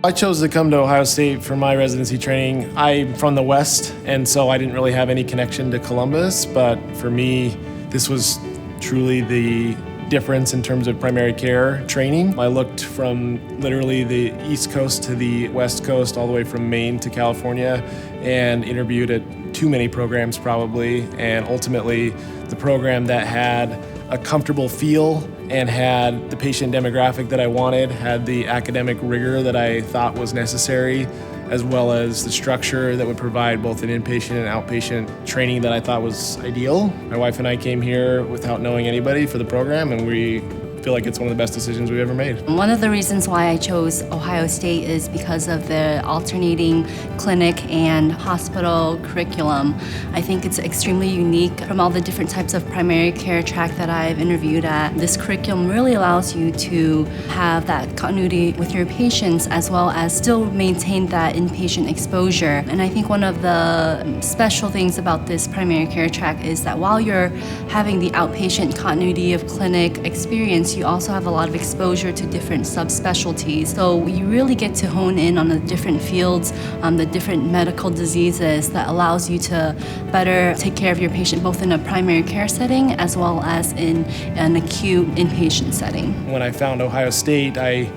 I chose to come to Ohio State for my residency training. I'm from the West, and so I didn't really have any connection to Columbus, but for me, this was truly the difference in terms of primary care training. I looked from literally the East Coast to the West Coast, all the way from Maine to California, and interviewed at too many programs probably, and ultimately the program that had a comfortable feel and had the patient demographic that I wanted, had the academic rigor that I thought was necessary, as well as the structure that would provide both an inpatient and outpatient training that I thought was ideal. My wife and I came here without knowing anybody for the program, and we feel like it's one of the best decisions we've ever made. One of the reasons why I chose Ohio State is because of the alternating clinic and hospital curriculum. I think it's extremely unique from all the different types of primary care track that I've interviewed at. This curriculum really allows you to have that continuity with your patients as well as still maintain that inpatient exposure. And I think one of the special things about this primary care track is that while you're having the outpatient continuity of clinic experience, you also have a lot of exposure to different subspecialties. So you really get to hone in on the different fields, the different medical diseases that allows you to better take care of your patient both in a primary care setting as well as in an acute inpatient setting. When I found Ohio State, I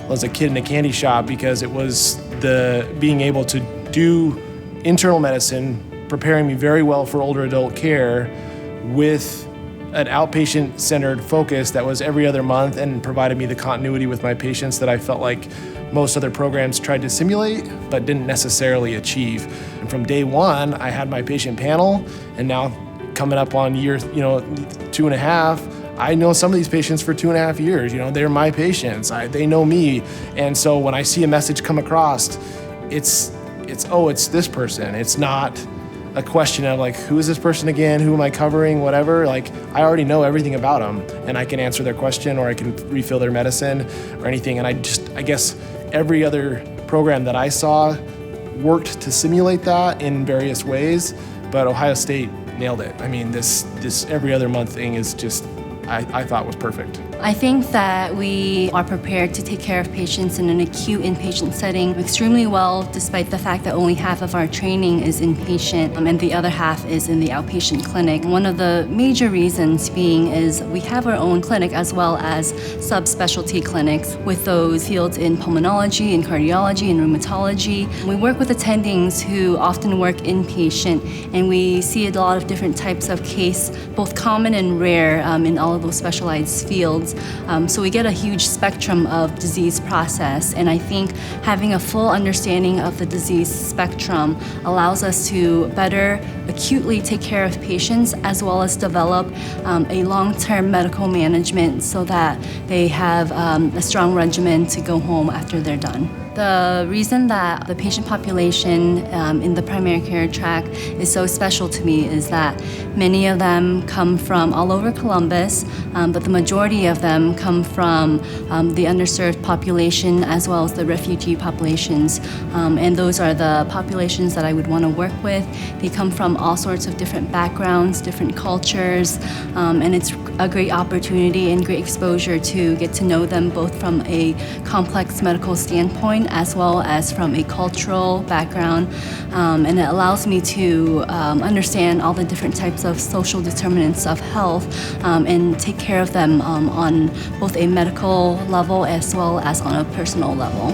was a kid in a candy shop because it was the being able to do internal medicine, preparing me very well for older adult care with an outpatient-centered focus that was every other month and provided me the continuity with my patients that I felt like most other programs tried to simulate but didn't necessarily achieve. And from day one, I had my patient panel, and now coming up on year 2.5, I know some of these patients for 2.5 years. They're my patients. They know me, and so when I see a message come across, it's this person. It's not a question of like, who is this person again? Who am I covering? Whatever. Like, I already know everything about them, and I can answer their question, or I can refill their medicine, or anything. And I guess every other program that I saw worked to simulate that in various ways, but Ohio State nailed it. I mean, this every other month thing is just, I thought was perfect. I think that we are prepared to take care of patients in an acute inpatient setting extremely well, despite the fact that only half of our training is inpatient and the other half is in the outpatient clinic. One of the major reasons being is we have our own clinic as well as subspecialty clinics with those fields in pulmonology, in cardiology, and rheumatology. We work with attendings who often work inpatient, and we see a lot of different types of case, both common and rare, in all of those specialized fields. So we get a huge spectrum of disease process, and I think having a full understanding of the disease spectrum allows us to better acutely take care of patients as well as develop a long-term medical management so that they have a strong regimen to go home after they're done. The reason that the patient population in the primary care track is so special to me is that many of them come from all over Columbus, but the majority of them come from the underserved population as well as the refugee populations. And those are the populations that I would want to work with. They come from all sorts of different backgrounds, different cultures, and it's a great opportunity and great exposure to get to know them both from a complex medical standpoint as well as from a cultural background, and it allows me to understand all the different types of social determinants of health and take care of them on both a medical level as well as on a personal level.